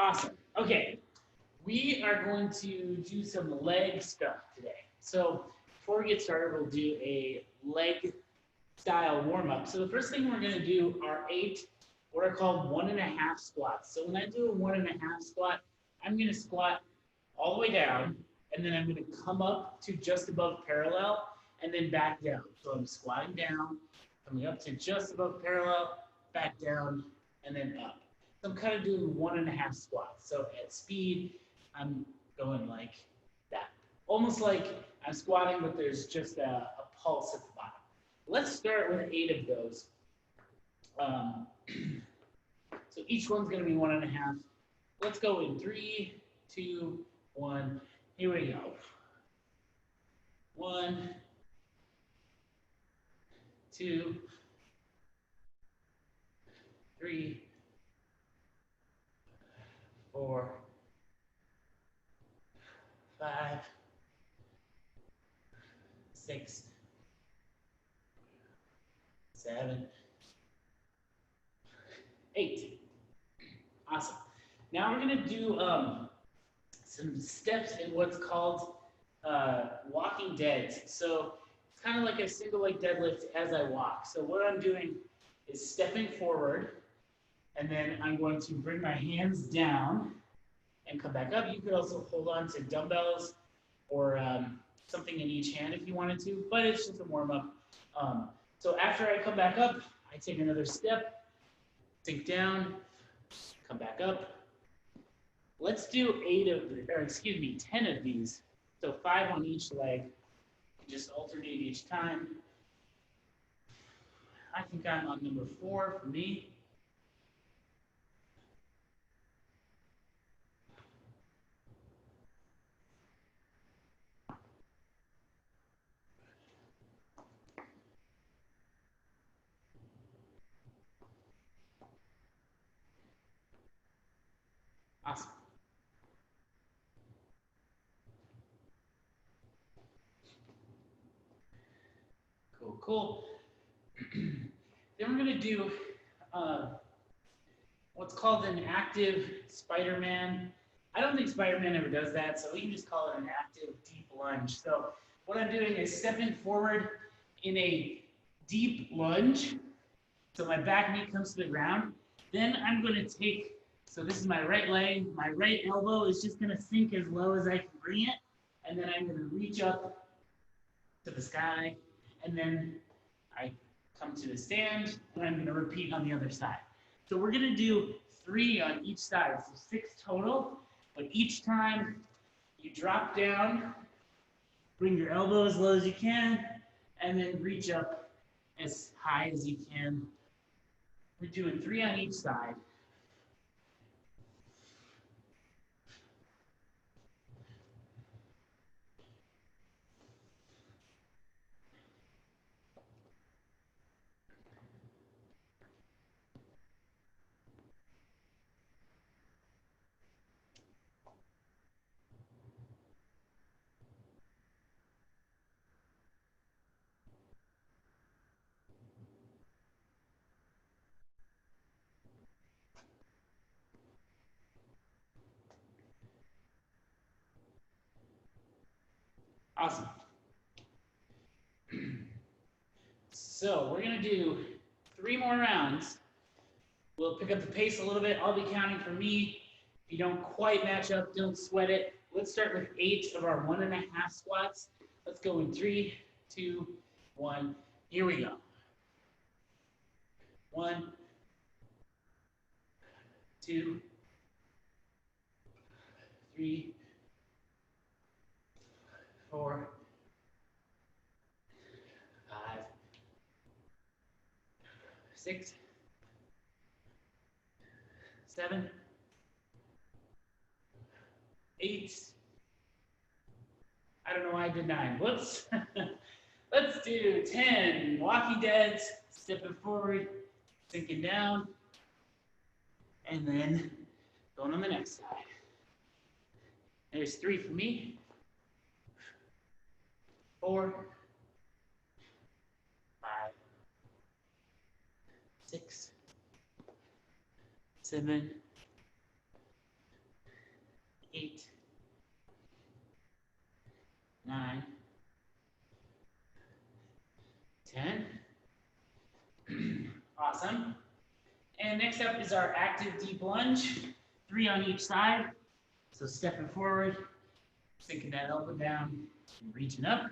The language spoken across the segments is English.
Awesome. Okay, we are going to do some leg stuff today. So before we get started, we'll do a leg style warm up. So the first thing we're going to do are 8 what are called 1.5 squats. So when I do a 1.5 squat, I'm going to squat all the way down, and then I'm going to come up to just above parallel, and then back down. So I'm squatting down, coming up to just above parallel, back down, and then up. So I'm kind of doing 1.5 squats. So at speed, I'm going like that. Almost like I'm squatting, but there's just a pulse at the bottom. Let's start with 8 of those. So each one's going to be 1.5. Let's go in 3, 2, 1. Here we go. 1, 2, 3, 4, 5, 6, 7, 8. Awesome. Now we're going to do some steps in what's called walking deads. So it's kind of like a single leg deadlift as I walk. So what I'm doing is stepping forward, and then I'm going to bring my hands down and come back up. You could also hold on to dumbbells or something in each hand if you wanted to, but it's just a warm up. So after I come back up, I take another step, sink down, come back up. Let's do 10 of these. So 5 on each leg. Just alternate each time. I think I'm on number 4 for me. Awesome. Cool, cool. Then we're going to do what's called an active Spider-Man. I don't think Spider-Man ever does that, so we can just call it an active deep lunge. So what I'm doing is stepping forward in a deep lunge. So my back knee comes to the ground. Then I'm going to take, so this is my right leg. My right elbow is just going to sink as low as I can bring it. And then I'm going to reach up to the sky. And then I come to the stand, and I'm going to repeat on the other side. So we're going to do 3 on each side, so 6 total. But each time you drop down, bring your elbow as low as you can, and then reach up as high as you can. We're doing 3 on each side. Awesome. So we're going to do 3 more rounds. We'll pick up the pace a little bit. I'll be counting for me. If you don't quite match up, don't sweat it. Let's start with 8 of our 1.5 squats. Let's go in 3, 2, 1. Here we go. 1, 2, 3, 4, 5, 6, 7, 8. I don't know why I did 9. Whoops. Let's do 10. Walking deads, stepping forward, sinking down, and then going on the next side. There's 3 for me. 4, 5, 6, 7, 8, 9, 10. Awesome. And next up is our active deep lunge, 3 on each side. So stepping forward, sinking that elbow down, and reaching up.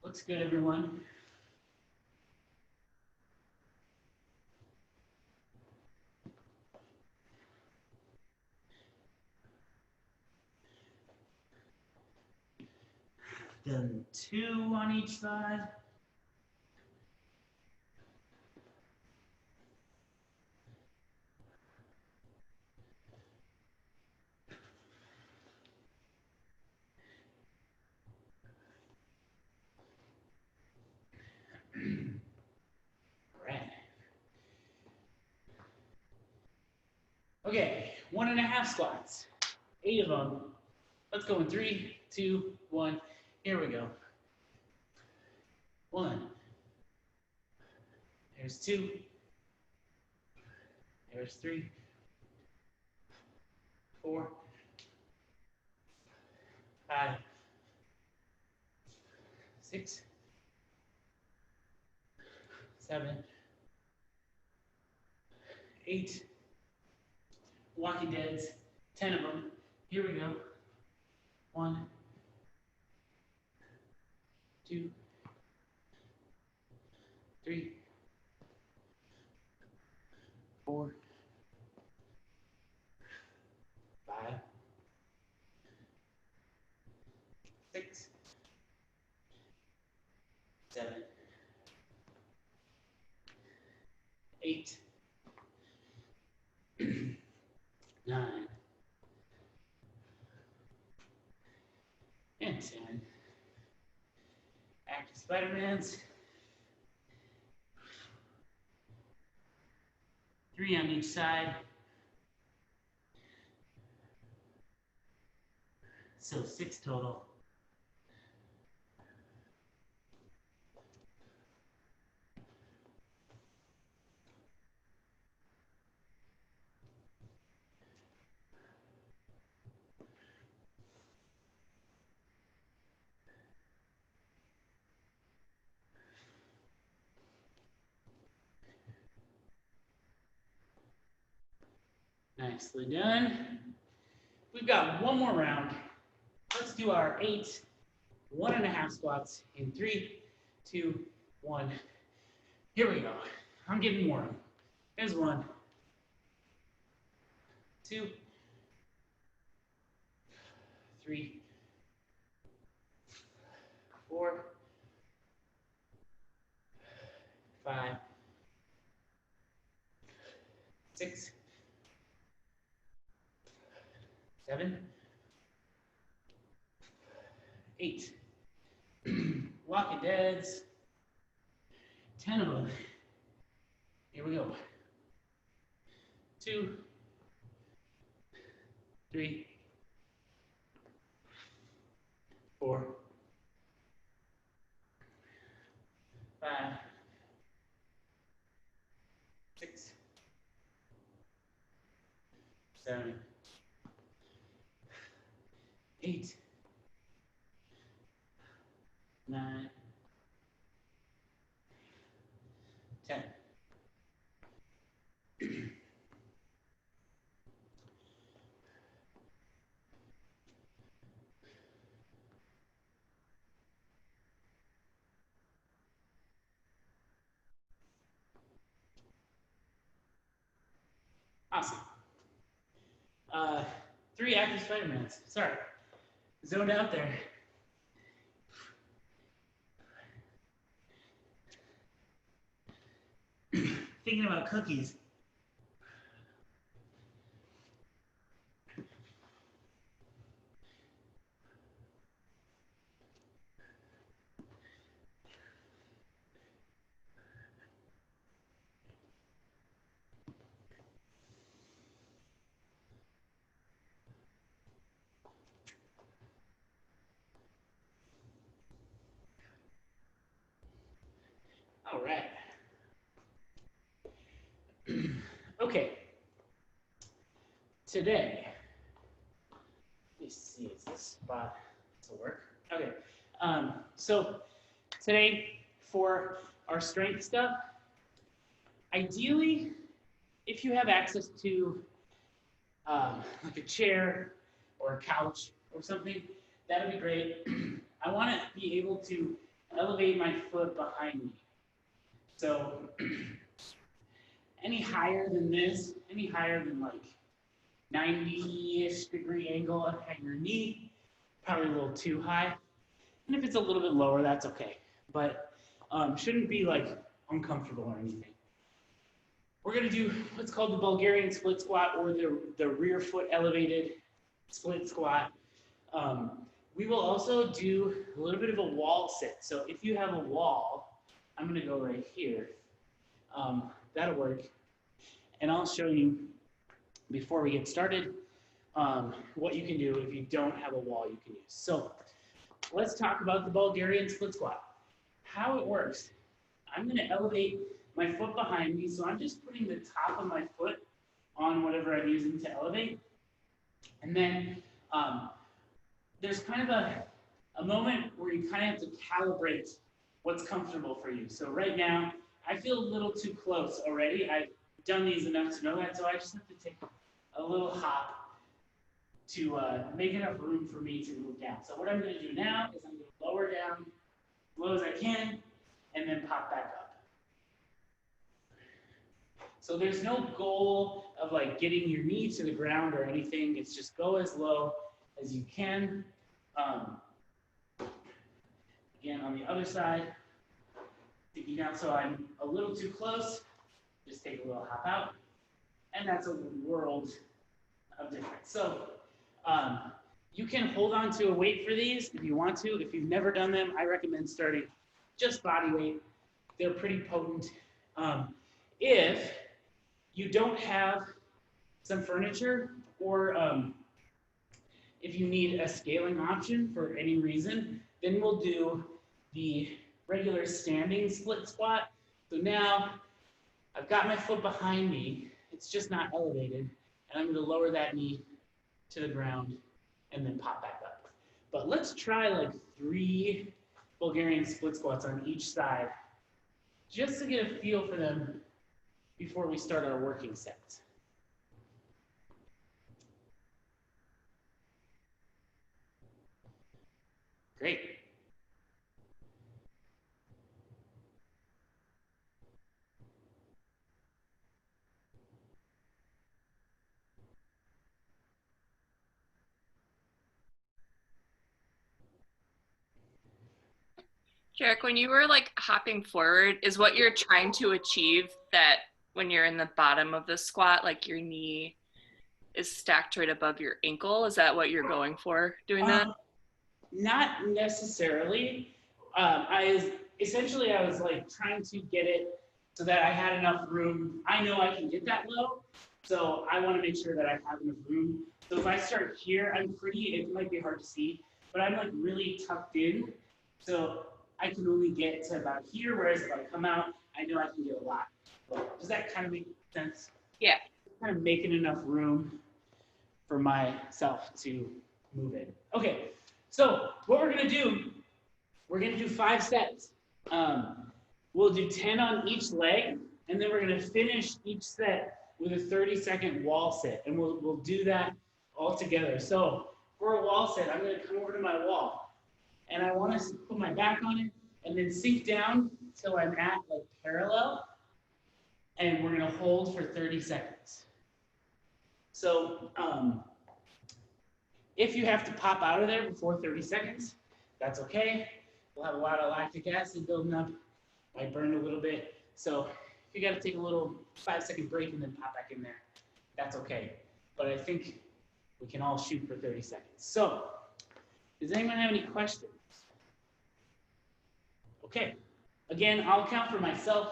Looks good, everyone. Then 2 on each side. All right. Okay, 1.5 squats. 8 of them. Let's go in 3, 2, 1. Here we go. 1. There's 2. There's 3. 4. 5. 6. 7. 8. Walking deads. 10 of them. Here we go. 1, 2, 3, 4, 5, 6, 7, 8, 9, and 10. Active Spider-Mans. 3 on each side. So 6 total. Nicely done. We've got one more round. Let's do our 8 1.5 squats in 3, 2, 1. Here we go. I'm getting warm. There's 1, 2, 3, 4, 5, 6, 7, 8. Walking deads. 10 of them. Here we go. 2, 3, 4, 5, 6, 7, 8, 9, 10. Awesome. 3 active Spider-Mans. Sorry. Zoned out there. Thinking about cookies. All right. Okay. Today, me see, is this spot to work? Okay, so today for our strength stuff, ideally, if you have access to like a chair or a couch or something, that would be great. I want to be able to elevate my foot behind me. So any higher than this, any higher than like 90-ish degree angle at your knee, probably a little too high. And if it's a little bit lower, that's okay. But shouldn't be like uncomfortable or anything. We're gonna do what's called the Bulgarian split squat, or the rear foot elevated split squat. We will also do a little bit of a wall sit. So if you have a wall, I'm gonna go right here. That'll work. And I'll show you, before we get started, what you can do if you don't have a wall you can use. So let's talk about the Bulgarian split squat. How it works. I'm gonna elevate my foot behind me, so I'm just putting the top of my foot on whatever I'm using to elevate. And then there's kind of a moment where you kind of have to calibrate what's comfortable for you. So right now, I feel a little too close already. I've done these enough to know that, so I just have to take a little hop to make enough room for me to move down. So what I'm gonna do now is I'm gonna lower down as low as I can, and then pop back up. So there's no goal of like getting your knee to the ground or anything. It's just go as low as you can. Again, on the other side, taking down, so I'm a little too close, just take a little hop out. And that's a world of difference. So you can hold on to a weight for these if you want to. If you've never done them, I recommend starting just body weight. They're pretty potent. If you don't have some furniture, or if you need a scaling option for any reason, then we'll do the regular standing split squat. So now I've got my foot behind me, it's just not elevated, and I'm gonna lower that knee to the ground and then pop back up. But let's try like 3 Bulgarian split squats on each side, just to get a feel for them before we start our working sets. Great. Jarek, when you were like hopping forward, is what you're trying to achieve that when you're in the bottom of the squat, like your knee is stacked right above your ankle? Is that what you're going for doing that? Not necessarily. I was like trying to get it so that I had enough room. I know I can get that low, so I want to make sure that I have enough room. So if I start here, it might be hard to see, but I'm like really tucked in. So I can only get to about here, whereas if I come out, I know I can get a lot. Does that kind of make sense? Yeah. Kind of making enough room for myself to move in. Okay, so what we're gonna do 5 sets. We'll do 10 on each leg, and then we're gonna finish each set with a 30-second wall sit, and we'll do that all together. So for a wall sit, I'm gonna come over to my wall, and I want to put my back on it and then sink down till I'm at like parallel, and we're gonna hold for 30 seconds. So if you have to pop out of there before 30 seconds, that's okay. We'll have a lot of lactic acid building up, might burn a little bit. So if you gotta take a little 5-second break and then pop back in there, that's okay. But I think we can all shoot for 30 seconds. So does anyone have any questions? Okay, again, I'll count for myself,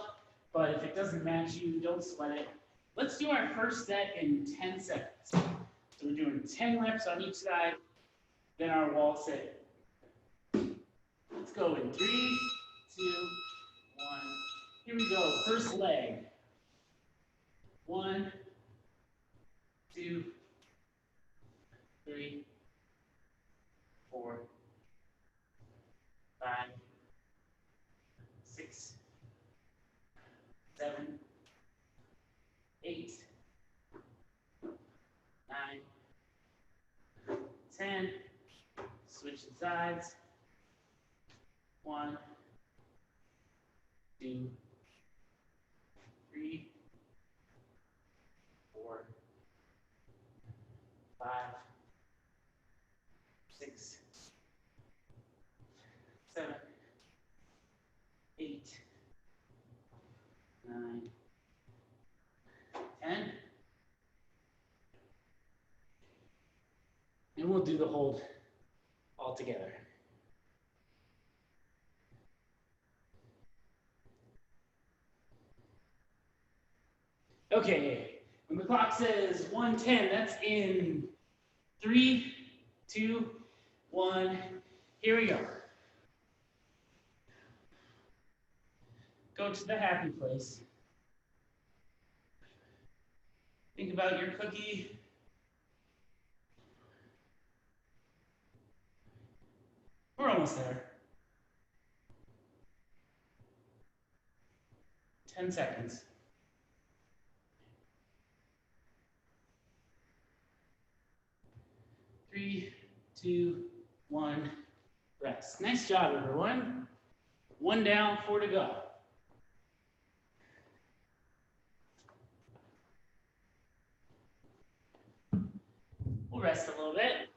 but if it doesn't match you, don't sweat it. Let's do our first set in 10 seconds. So we're doing 10 reps on each side, then our wall sit. Let's go in 3, 2, 1. Here we go, first leg. 1, 2, 3, sides. 1, 2, 3, 4, 5, 6, 7, 8, 9, 10. And we'll do the hold all together. Okay, when the clock says 110, that's in 3, 2, 1. Here we go. Go to the happy place. Think about your cookie. We're almost there. 10 seconds. Three, two, one, rest. Nice job, everyone. 1 down, 4 to go. We'll rest a little bit.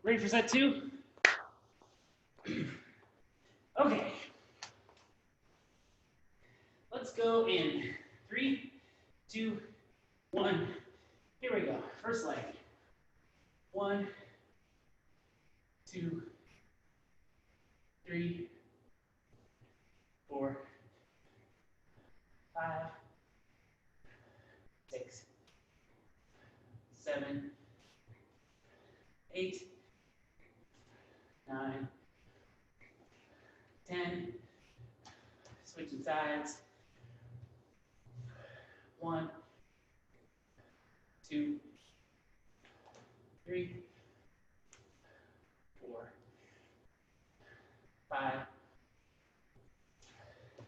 Ready for set 2? Okay. Let's go in 3, 2, 1. Here we go. First leg. 1, 2, 3, 4, 5, 6, 7, 8, 9, 10. Switching sides. 1, 2, 3, 4, 5,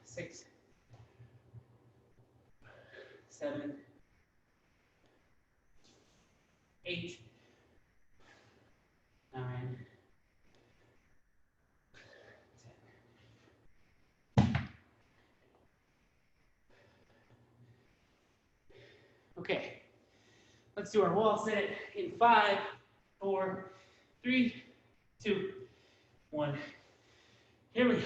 6, 7, 8, 9, 10. Okay, let's do our wall sit in 5, 4, 3, 2, 1. Here we go.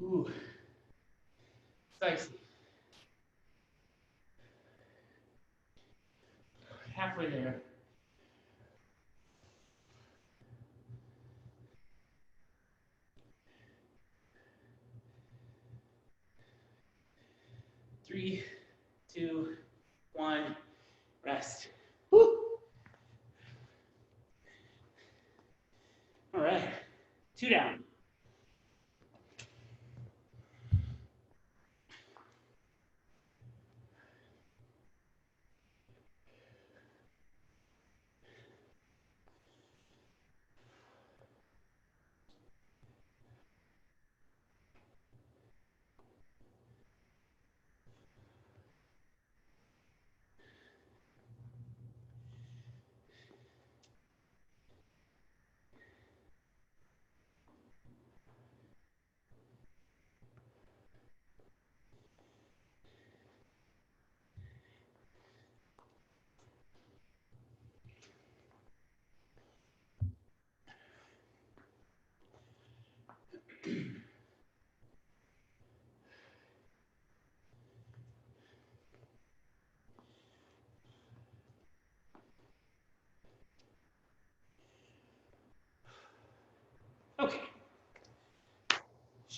Ooh, spicy. Halfway there. Three, 2, 1, rest. Woo! All right, 2 down.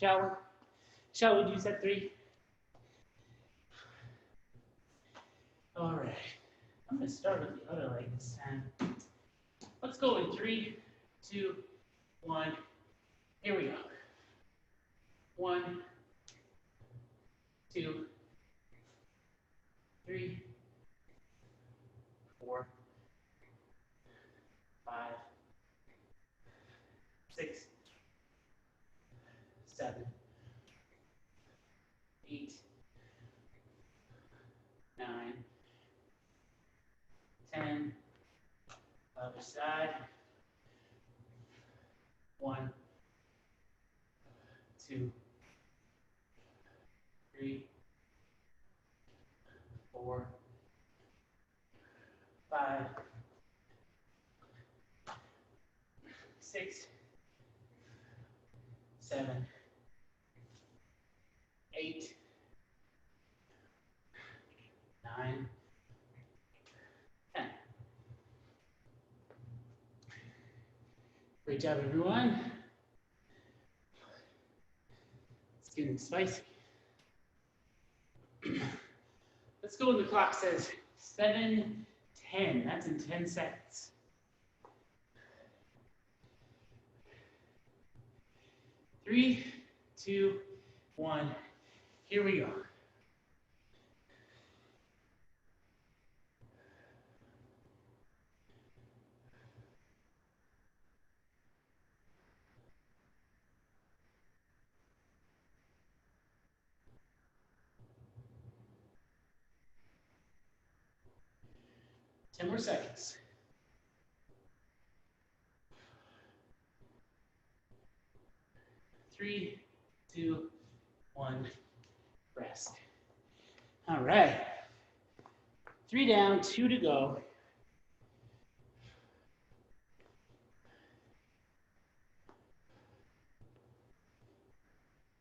Shall we do set 3? All right. I'm going to start with the other leg this time. Let's go in 3, 2, 1. Here we go. 1, 2, 3, 4, 5, 6, 7, 8, 9, 10. Other side. 1, 2, 3, 4, 5, 6, 7, 8, 9, 10. Great job, everyone. It's getting spicy. Let's go when the clock says 7:10. That's in 10 seconds. 3, 2, 1. Here we go. Ten more seconds. 3, 2, 1. Rest. All right. 3 down, 2 to go.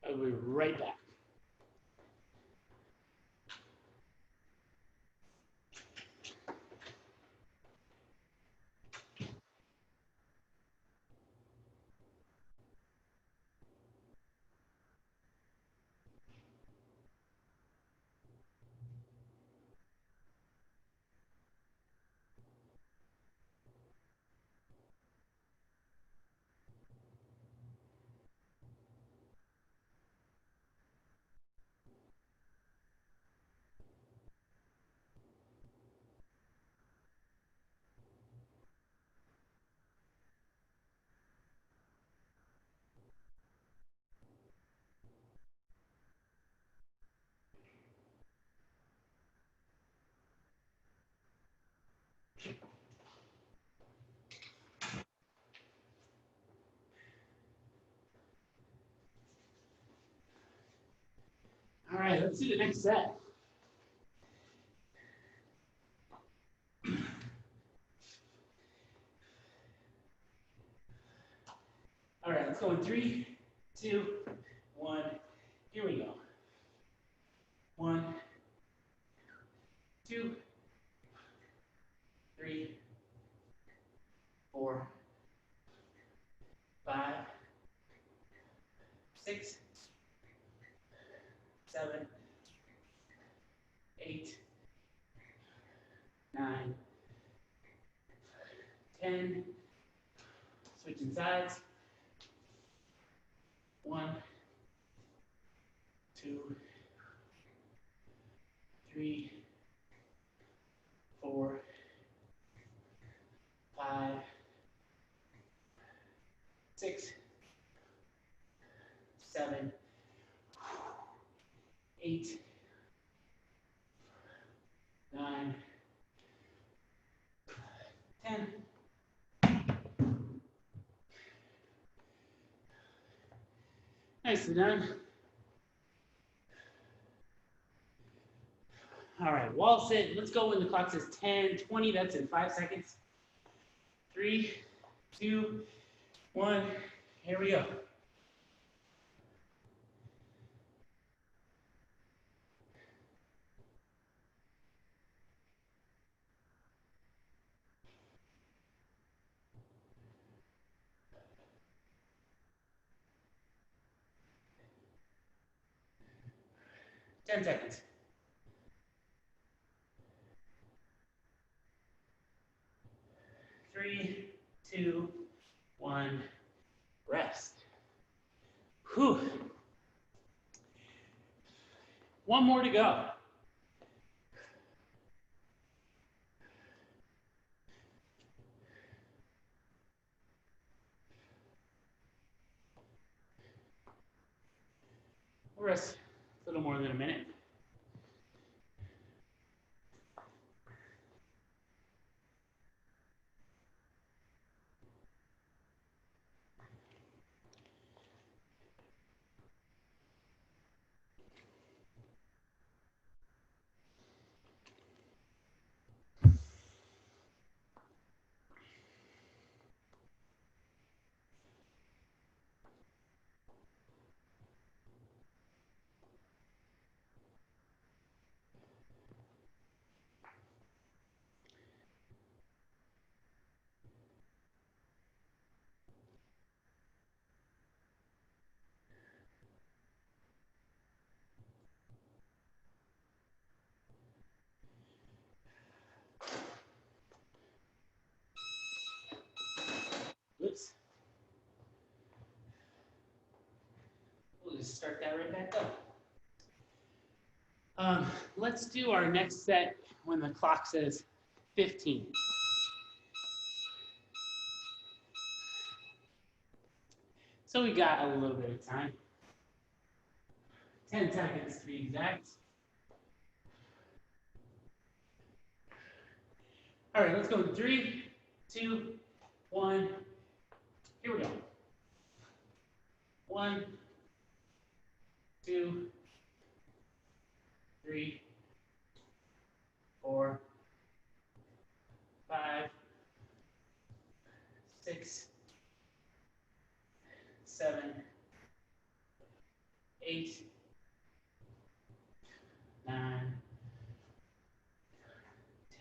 I'll be right back. All right, let's do the next set. All right, let's go in 3, 2, 1. Here we go. 1, 2, 3, 4, 5, 6, 7, 8, 9, 10. Switching sides. 1, 2, 3, 4, 5, 6, 7, 8, 9, 10. Nicely done. All right, wall sit. Let's go when the clock says 10, 20. That's in 5 seconds. 3, 2, 1. Here we go. 10 seconds. 3, 2, 1, rest. Whew. One more to go. We'll rest a little more than a minute. Oops. We'll just start that right back up. Let's do our next set when the clock says 15. So we got a little bit of time. 10 seconds to be exact. All right, let's go. 3, 2, 1. Here we go. 1, 2, 3, 4, 5, 6, 7, 8, 9,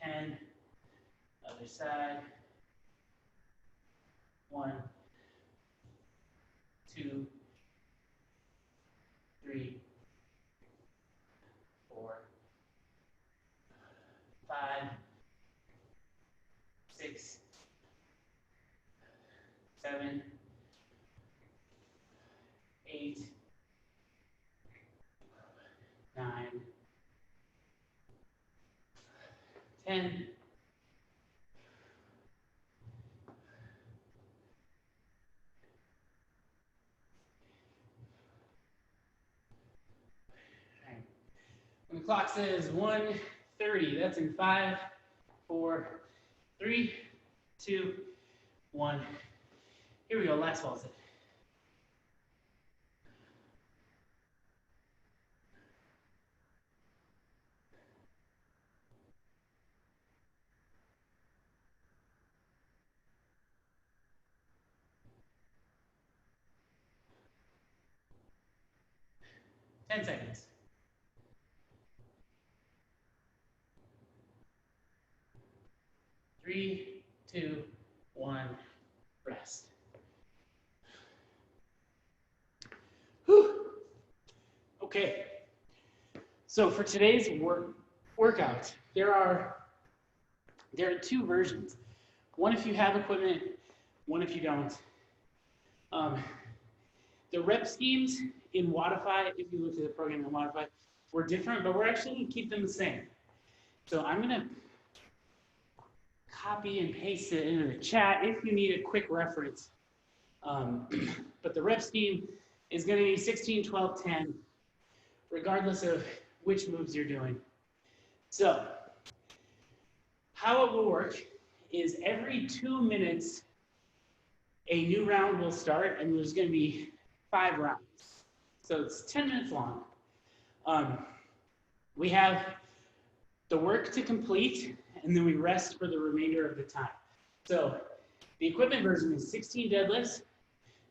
10. Other side. 1, 2, 3, 4, 5, 6, 7, 8, 9, 10. When the clock says 1:30, that's in 5, 4, 3, 2, 1. Here we go, last ball set. Ten seconds. 3, 2, 1, rest. Whew. Okay. So for today's workout, there are 2 versions. One if you have equipment, one if you don't. The rep schemes in Wodify, if you look at the program in Wodify, were different, but we're actually going to keep them the same. So I'm going to copy and paste it into the chat if you need a quick reference. But the rep scheme is going to be 16, 12, 10, regardless of which moves you're doing. So how it will work is every 2 minutes, a new round will start, and there's going to be 5 rounds. So it's 10 minutes long. We have the work to complete, and then we rest for the remainder of the time. So the equipment version is 16 deadlifts,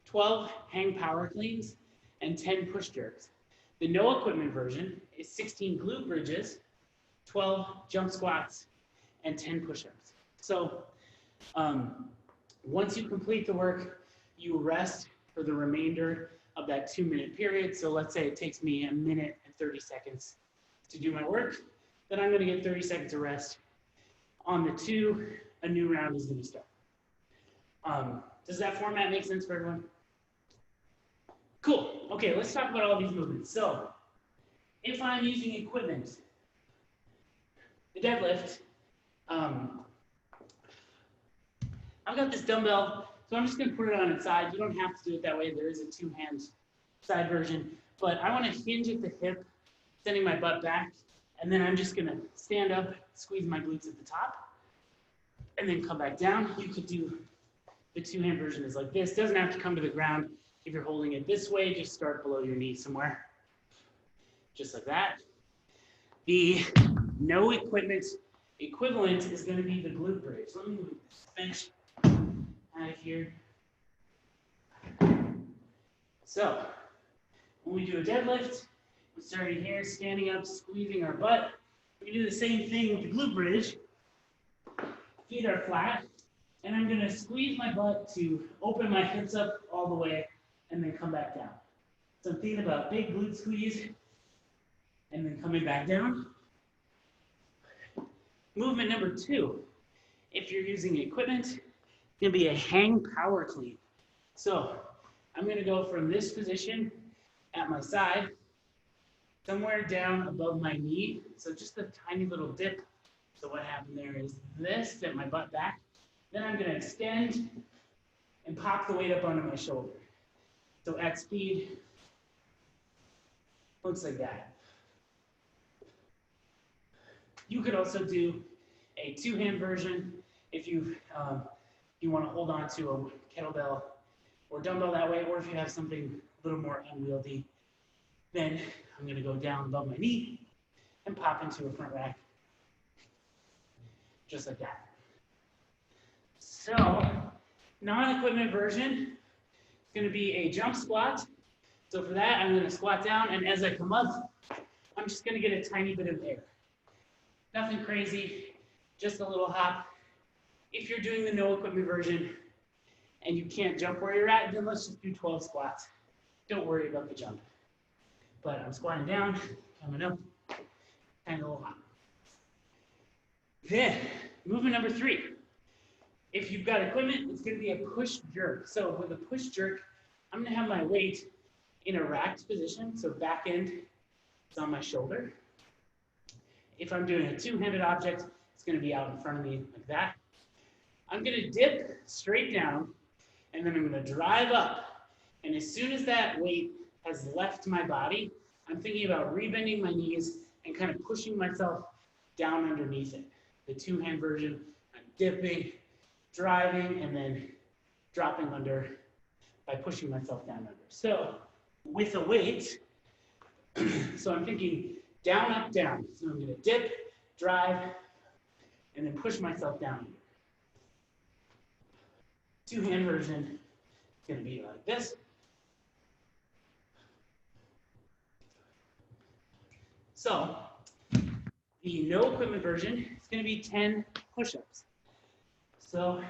12 hang power cleans, and 10 push jerks. The no equipment version is 16 glute bridges, 12 jump squats, and 10 push-ups. So once you complete the work, you rest for the remainder of that 2 minute period. So let's say it takes me 1 minute and 30 seconds to do my work. Then I'm going to get 30 seconds of rest. On the 2, a new round is going to start. Does that format make sense for everyone? Cool. Okay, let's talk about all these movements. So, if I'm using equipment, the deadlift, I've got this dumbbell, so I'm just going to put it on its side. You don't have to do it that way. There is a 2-hand side version, but I want to hinge at the hip, sending my butt back, and then I'm just going to stand up, squeeze my glutes at the top, and then come back down. You could do the 2-hand version is like this. Doesn't have to come to the ground. If you're holding it this way, just start below your knee somewhere, just like that. The no equipment equivalent is going to be the glute bridge. Let me move this bench out of here. So, when we do a deadlift, we're starting here, standing up, squeezing our butt. We do the same thing with the glute bridge. Feet are flat, and I'm going to squeeze my butt to open my hips up all the way, and then come back down. So I'm thinking about big glute squeeze, and then coming back down. Movement number 2, if you're using equipment, it's going to be a hang power clean. So I'm going to go from this position at my side, somewhere down above my knee. So just a tiny little dip. So what happened there is this, set my butt back. Then I'm going to extend and pop the weight up onto my shoulder. So at speed, looks like that. You could also do a 2-hand version if you want to hold on to a kettlebell or dumbbell that way, or if you have something a little more unwieldy, then I'm going to go down above my knee and pop into a front rack, just like that. So, non-equipment version is going to be a jump squat. So for that, I'm going to squat down, and as I come up, I'm just going to get a tiny bit of air. Nothing crazy, just a little hop. If you're doing the no equipment version and you can't jump where you're at, then let's just do 12 squats. Don't worry about the jump. But I'm squatting down, coming up, and a little hop. Then, movement number 3. If you've got equipment, it's going to be a push jerk. So with a push jerk, I'm going to have my weight in a racked position. So back end is on my shoulder. If I'm doing a 2-handed object, it's going to be out in front of me like that. I'm going to dip straight down, and then I'm going to drive up. And as soon as that weight has left my body, I'm thinking about rebending my knees and kind of pushing myself down underneath it. The 2-hand version, I'm dipping, driving, and then dropping under by pushing myself down under. So with a weight, so I'm thinking down, up, down. So I'm going to dip, drive, and then push myself down. 2-hand version is going to be like this. So the no equipment version is going to be 10 push-ups. So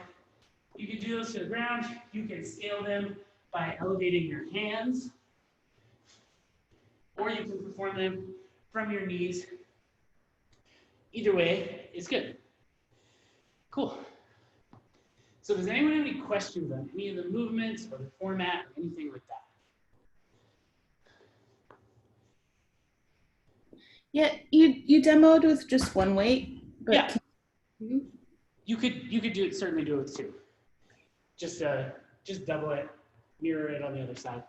you can do those to the ground. You can scale them by elevating your hands, or you can perform them from your knees. Either way, it's good. Cool. So does anyone have any questions on any of the movements or the format or anything like that? Yeah, you demoed with just one weight, but yeah. You could do it, certainly do it with 2. Just double it, mirror it on the other side.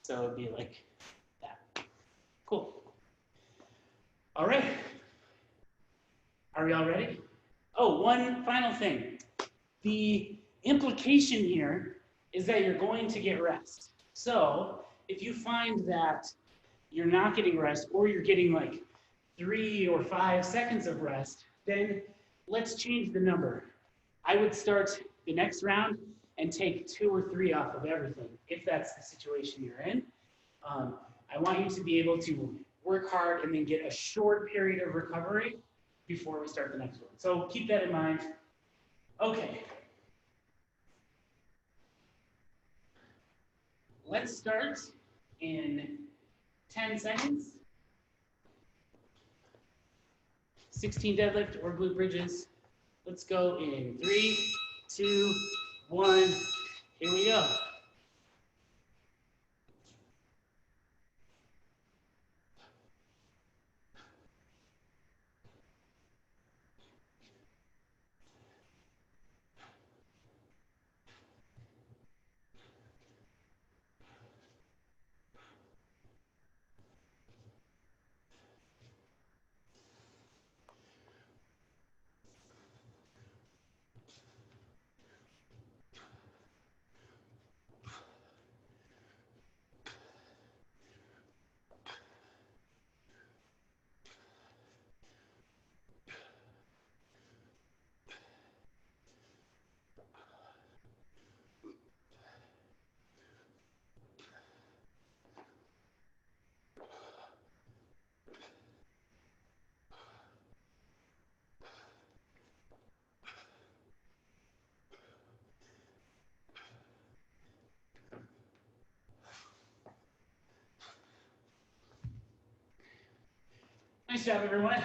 So it'd be like that. Cool. All right. Are we all ready? Oh, one final thing. The implication here is that you're going to get rest. So if you find that you're not getting rest, or you're getting like 3 or 5 seconds of rest, then let's change the number. I would start the next round and take 2 or 3 off of everything, if that's the situation you're in. I want you to be able to work hard and then get a short period of recovery before we start the next one. So keep that in mind. Okay. Let's start in 10 seconds. 16 deadlift or glute bridges. Let's go in 3, 2, 1. Here we go. Nice job, everyone.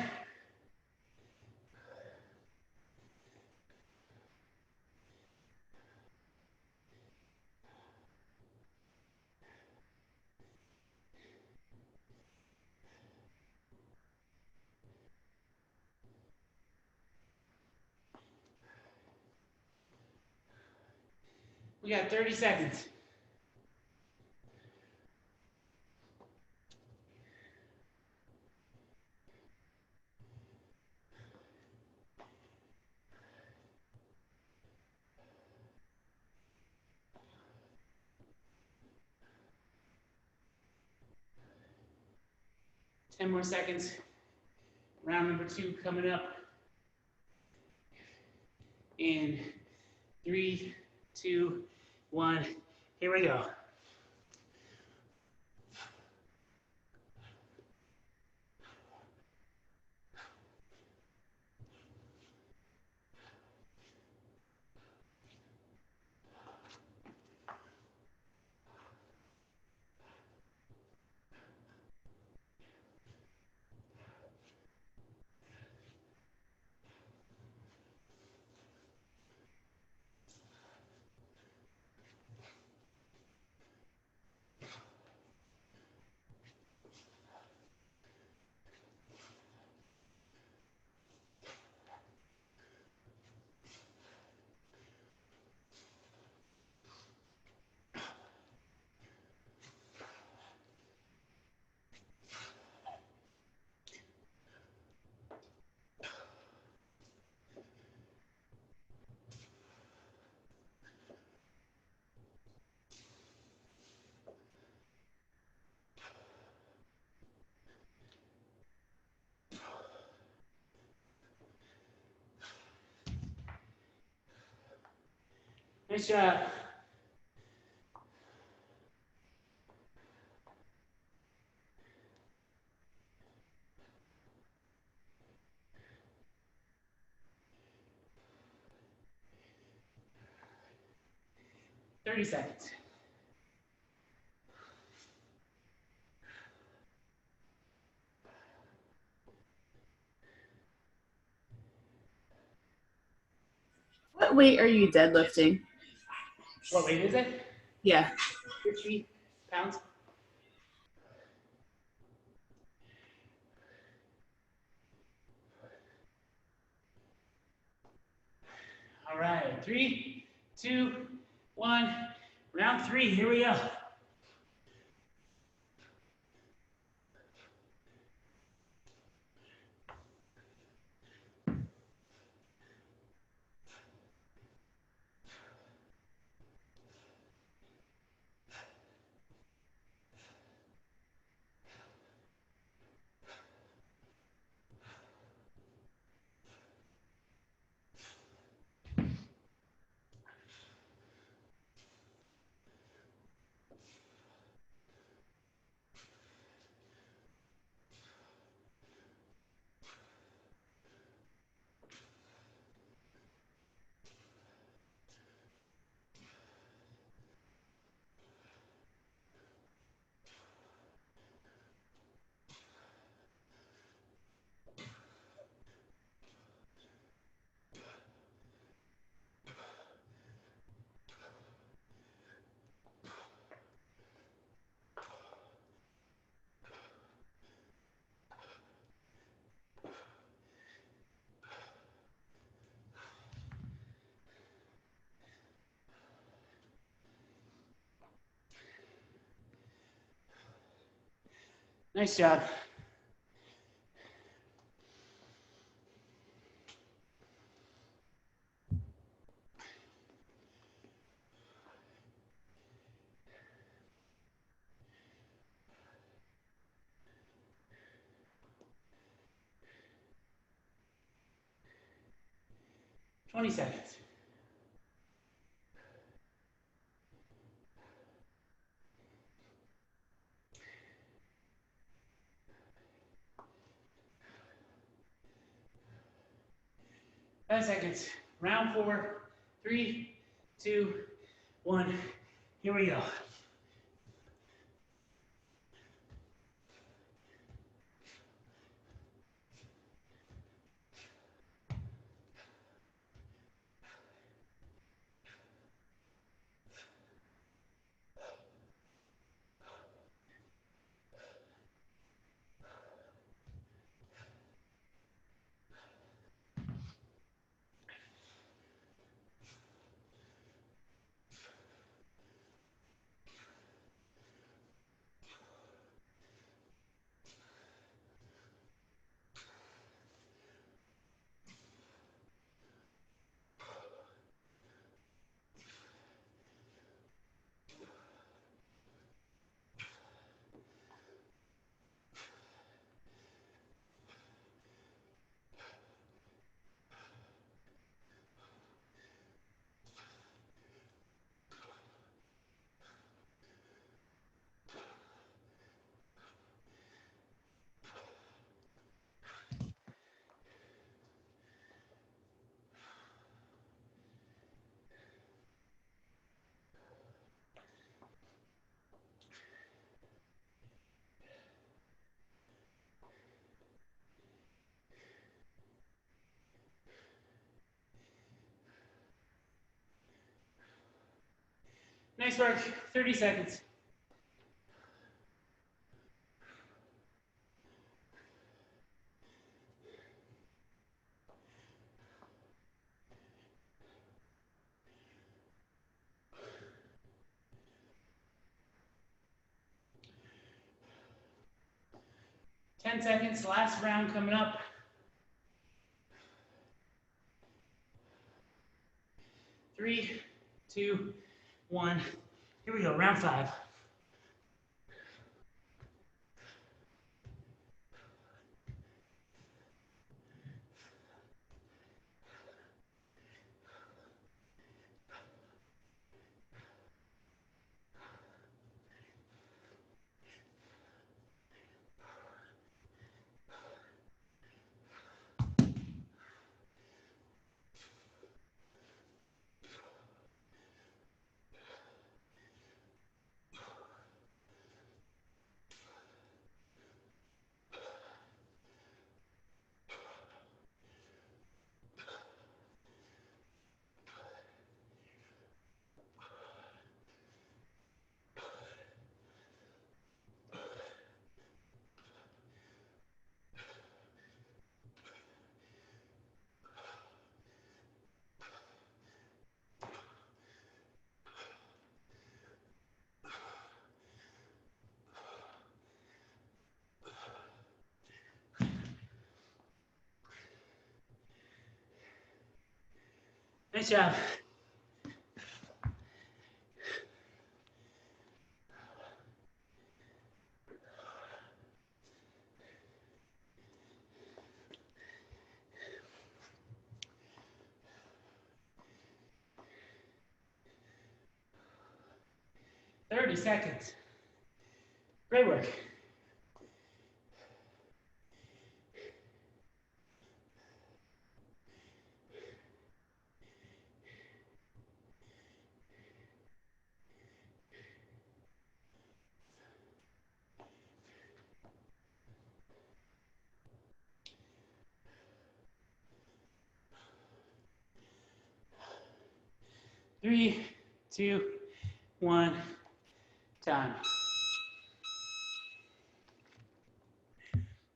We got 30 seconds. Ten more seconds. Round number 2 coming up. In 3, 2, 1. Here we go. Nice job. Thirty seconds. What weight are you deadlifting? What weight is it? Yeah. 50 pounds. All right, 3, 2, 1. Round 3, here we go. Nice job. Twenty seconds. Five seconds. Round 4, 3, 2, 1. Here we go. Nice work. 30 seconds. Ten seconds. Last round coming up. 3, 2, 1. Here we go. Round 5. Nice job. Thirty seconds. Great work. Three, two, one, time.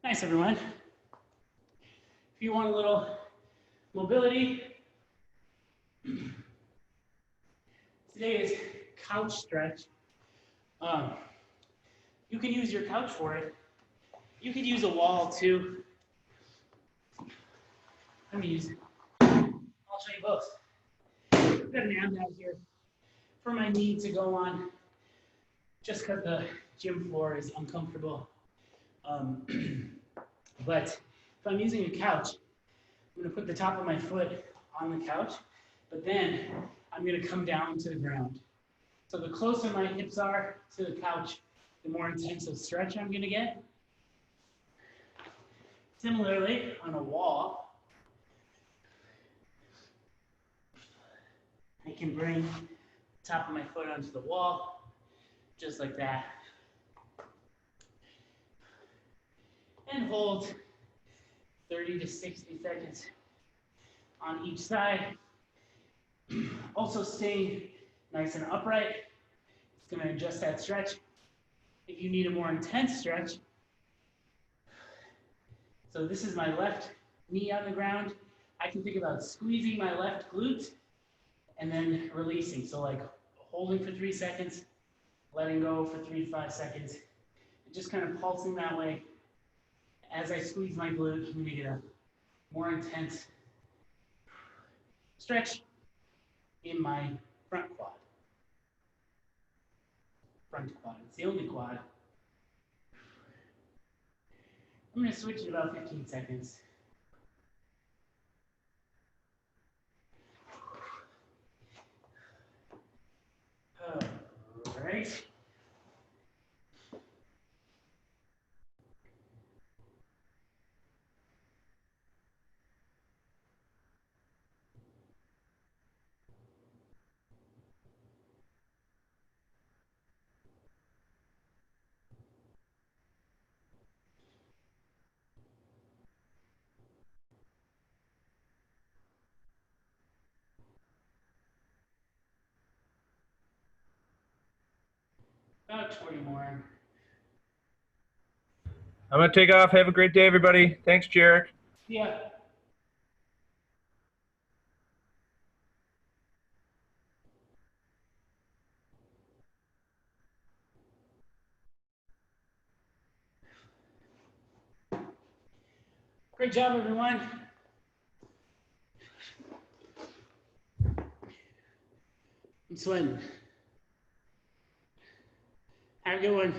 Nice, everyone. If you want a little mobility, today is couch stretch. You can use your couch for it. You could use a wall too. I'll show you both. I've got an ab mat here for my knee to go on, just because the gym floor is uncomfortable. But if I'm using a couch, I'm going to put the top of my foot on the couch, but then I'm going to come down to the ground. So the closer my hips are to the couch, the more intensive stretch I'm going to get. Similarly, on a wall, I can bring the top of my foot onto the wall, just like that. And hold 30 to 60 seconds on each side. Also staying nice and upright. It's going to adjust that stretch. If you need a more intense stretch, so this is my left knee on the ground. I can think about squeezing my left glute and then releasing. So like holding for 3 seconds, letting go for 3 to 5 seconds, and just kind of pulsing that way. As I squeeze my glute, I'm going to get a more intense stretch in my front quad. It's the only quad. I'm going to switch in about 15 seconds. All right. About 20 more. I'm going to take off. Have a great day, everybody. Thanks, Jarek. Yeah. Great job, everyone. I'm sweating. Have a good one.